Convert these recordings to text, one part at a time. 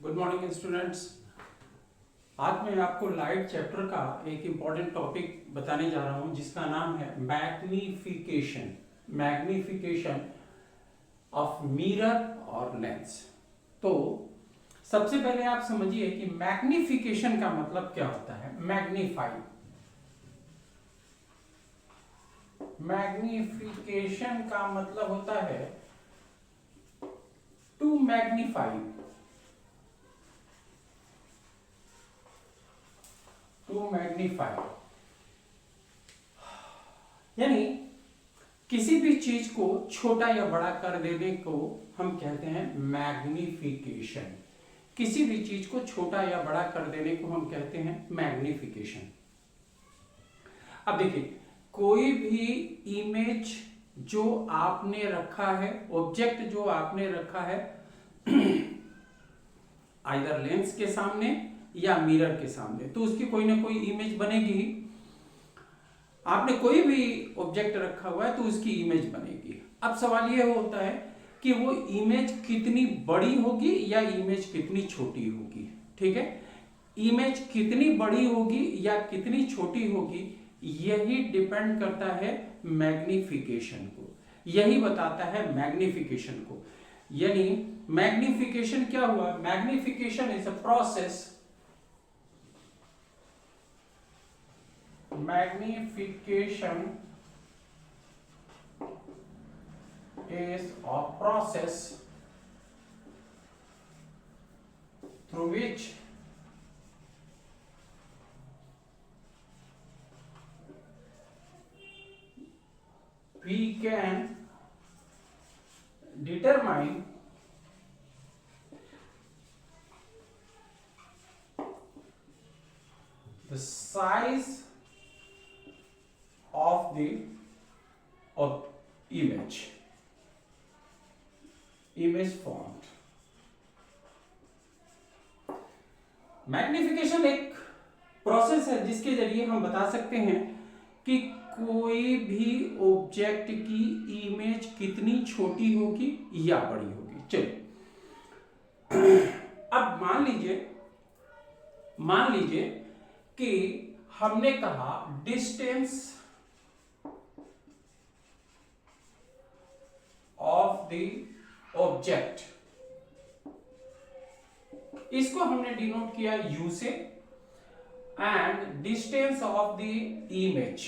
Good morning students. आज मैं आपको लाइट चैप्टर का एक इम्पॉर्टेंट टॉपिक बताने जा रहा हूं जिसका नाम है मैग्निफिकेशन। मैग्निफिकेशन ऑफ मिरर और लेंस। तो सबसे पहले आप समझिए कि मैग्निफिकेशन का मतलब क्या होता है। मैग्निफिकेशन का मतलब होता है टू मैग्निफाई, टू मैग्नीफाई, यानी किसी भी चीज को छोटा या बड़ा कर देने को हम कहते हैं मैग्निफिकेशन। किसी भी चीज को छोटा या बड़ा कर देने को हम कहते हैं मैग्निफिकेशन। अब देखिए, कोई भी इमेज जो आपने रखा है, ऑब्जेक्ट जो आपने रखा है आइदर लेंस के सामने या मिरर के सामने, तो उसकी कोई ना कोई इमेज बनेगी। आपने कोई भी ऑब्जेक्ट रखा हुआ है तो उसकी इमेज बनेगी। अब सवाल यह होता है कि वो इमेज कितनी बड़ी होगी या इमेज कितनी छोटी होगी। ठीक है, इमेज कितनी बड़ी होगी या कितनी छोटी होगी यही डिपेंड करता है मैग्निफिकेशन को, यही बताता है मैग्निफिकेशन को। यानी मैग्निफिकेशन क्या हुआ? Magnification is a process, magnification is a process through which we can determine the size of the image formed. Magnification एक प्रोसेस है जिसके जरिए हम बता सकते हैं कि कोई भी ऑब्जेक्ट की इमेज कितनी छोटी होगी या बड़ी होगी। चलिए, अब मान लीजिए कि हमने कहा डिस्टेंस ऑफ द ऑब्जेक्ट, इसको हमने डिनोट किया u से, and distance of the image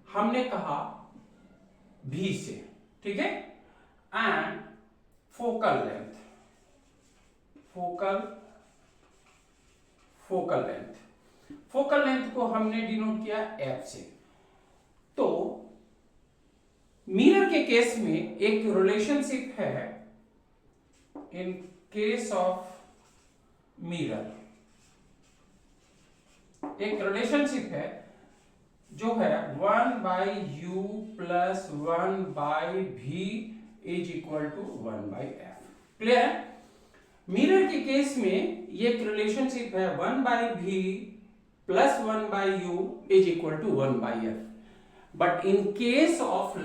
हमने कहा v से। ठीक है, एंड फोकल लेंथ को हमने डिनोट किया f से। तो मिरर के केस में एक रिलेशनशिप है, इन केस ऑफ मिरर एक रिलेशनशिप है जो है 1/u plus 1/v is equal to 1/f। Clear है? मिरर के केस में ये एक रिलेशनशिप है 1/v plus 1/u is equal to 1/f। But in case of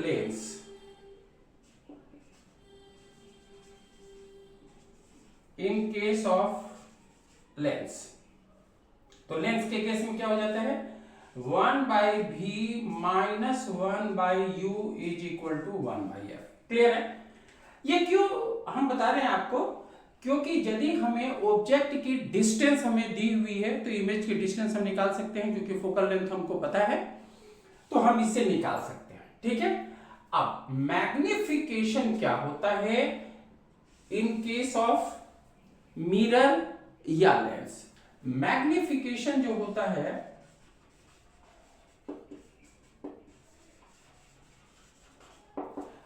lens, तो लेंस के केस में क्या हो जाता है? 1/v minus 1/u is equal to 1/f। Clear है? ये क्यों हम बता रहे हैं आपको? क्योंकि यदि हमें ऑब्जेक्ट की डिस्टेंस हमें दी हुई है तो इमेज की डिस्टेंस हम निकाल सकते हैं, क्योंकि फोकल लेंथ हमको पता है तो हम इससे निकाल सकते हैं। ठीक है, अब मैग्निफिकेशन क्या होता है इन केस ऑफ मिरर या लेंस? मैग्निफिकेशन जो होता है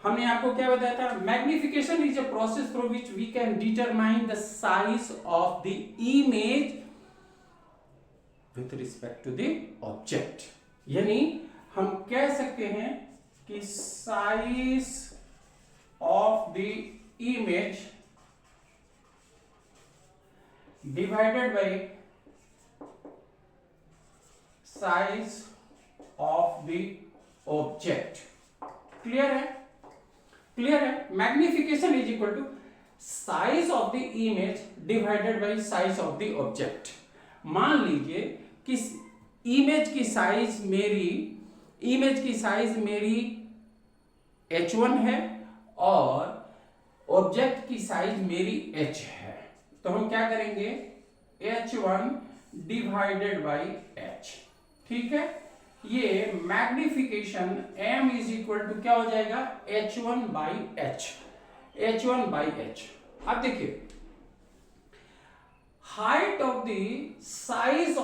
हमने आपको क्या बताया था? Magnification is a process through which we can determine the size of the image with respect to the object. यानी हम कह सकते हैं कि size of the image divided by size of the object. Clear है? Magnification is equal to size of the image divided by size of the object. मान लीजिए कि इमेज की साइज मेरी h1 है और ऑब्जेक्ट की साइज मेरी h है, तो हम क्या करेंगे, h1 डिवाइडेड बाय h। ठीक है, ये magnification m is equal to क्या हो जाएगा, h1 बाई h। अब देखिए, height of the size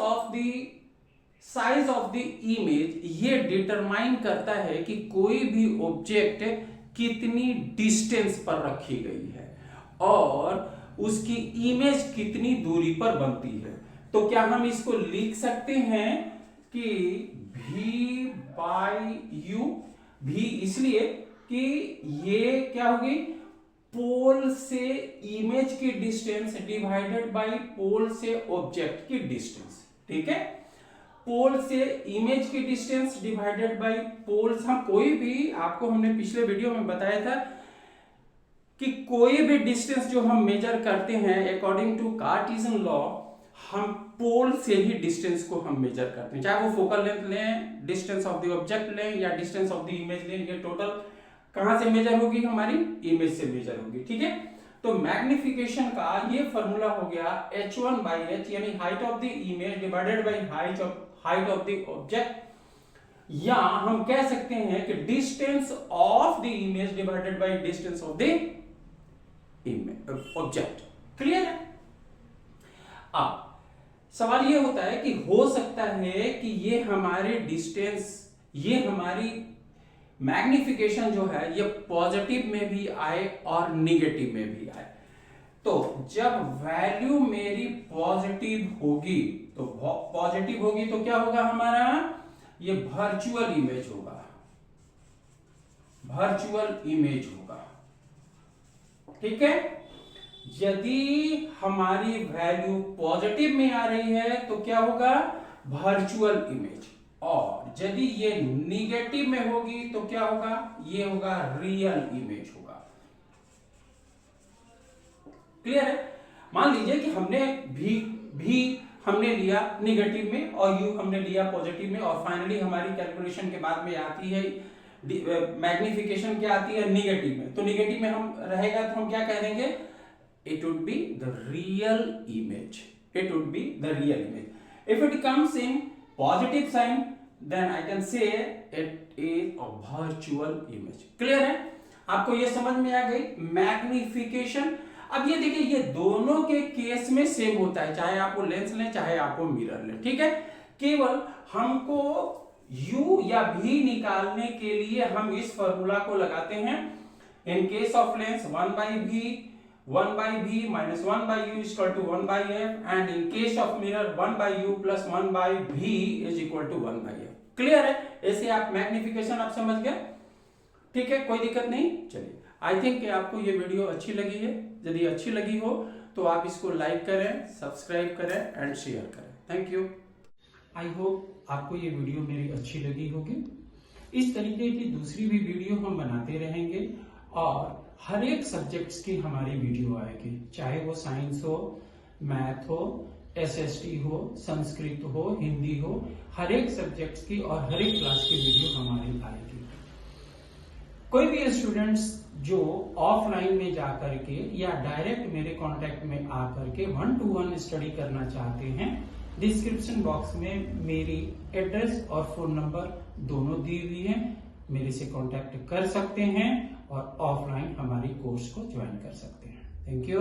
of the image ये डिटरमाइन करता है कि कोई भी ऑब्जेक्ट कितनी डिस्टेंस पर रखी गई है और उसकी इमेज कितनी दूरी पर बनती है। तो क्या हम इसको लिख सकते हैं कि v बाई u, v इसलिए कि ये क्या होगी, पोल से इमेज की डिस्टेंस डिवाइडेड बाय पोल से ऑब्जेक्ट की डिस्टेंस। ठीक है, पोल से इमेज की डिस्टेंस डिवाइडेड बाय पोल। हम कोई भी, आपको हमने पिछले वीडियो में बताया था कि कोई भी डिस्टेंस जो हम मेजर करते हैं अकॉर्डिंग टू कार्टेशियन लॉ, हम पोल से ही डिस्टेंस को हम मेजर करते हैं, चाहे वो फोकल लेंथ लें, डिस्टेंस ऑफ द ऑब्जेक्ट लें या डिस्टेंस ऑफ द इमेज लें, ये टोटल कहां से मेजर होगी, हमारी इमेज से मेजर होगी। ठीक है, तो मैग्निफिकेशन का ये फॉर्मूला हो गया h1 बाई h, यानी height of the image divided by height of the object, या हम कह सकते हैं कि distance of the image divided by distance of the object. Clear है? अब सवाल ये होता है कि हो सकता है कि ये हमारे डिस्टेंस, ये हमारी मैग्निफिकेशन जो है ये पॉजिटिव में भी आए और निगेटिव में भी आए। तो जब वैल्यू मेरी पॉजिटिव होगी तो क्या होगा हमारा, ये वर्चुअल इमेज होगा, ठीक है। यदि हमारी वैल्यू पॉजिटिव में आ रही है तो क्या होगा, वर्चुअल इमेज, और यदि ये निगेटिव में होगी तो क्या होगा, ये होगा रियल इमेज होगा। क्लियर है? मान लीजिए कि हमने भी हमने लिया निगेटिव में और यू हमने लिया पॉजिटिव में, और फाइनली हमारी कैलकुलेशन के बाद में आती है मैग्निफिकेशन क्या आती है, निगेटिव में। तो निगेटिव में हम रहेगा तो हम क्या कह देंगे, it would be the real image. If it comes in positive sign, then I can say it is a virtual image. Clear है? आपको ये समझ में आ गई मैग्निफिकेशन। अब ये देखिए, ये दोनों के केस में सेम होता है, चाहे आपको लेंस लें चाहे आपको मिरर लें। ठीक है, केवल हमको u या v निकालने के लिए हम इस फॉर्मूला को लगाते हैं। इन case of lens 1 by v minus 1 by u is equal to 1 by f, and in case of mirror 1 by u plus 1 by v is equal to 1 by f. Clear है? ऐसे आप मैग्निफिकेशन आप समझ गए। ठीक है, कोई दिक्कत नहीं। चलिए, आई थिंक कि आपको ये वीडियो अच्छी लगी है। यदि अच्छी लगी हो तो आप इसको लाइक करें, सब्सक्राइब करें एंड शेयर करें। Thank you. आई होप आपको ये वीडियो मेरी अच्छी लगी होगी। इस तरीके की दूसरी भी वीडियो हम बनाते रहेंगे और हर एक सब्जेक्ट्स की हमारी वीडियो आएगी, चाहे वो साइंस हो, मैथ हो, एसएसटी हो, संस्कृत हो, हिंदी हो, हर एक सब्जेक्ट्स की और हर एक क्लास की वीडियो हमारी आएगी। कोई भी स्टूडेंट्स जो ऑफलाइन में जाकर के या डायरेक्ट मेरे कांटेक्ट में आकर के 1-to-1 स्टडी करना चाहते हैं, डिस्क्रिप्शन बॉक्स में मेरी एड्रेस और फोन नंबर दोनों दी हुई है, मेरे से कांटेक्ट कर सकते हैं और ऑफलाइन हमारी कोर्स को ज्वाइन कर सकते हैं। Thank you.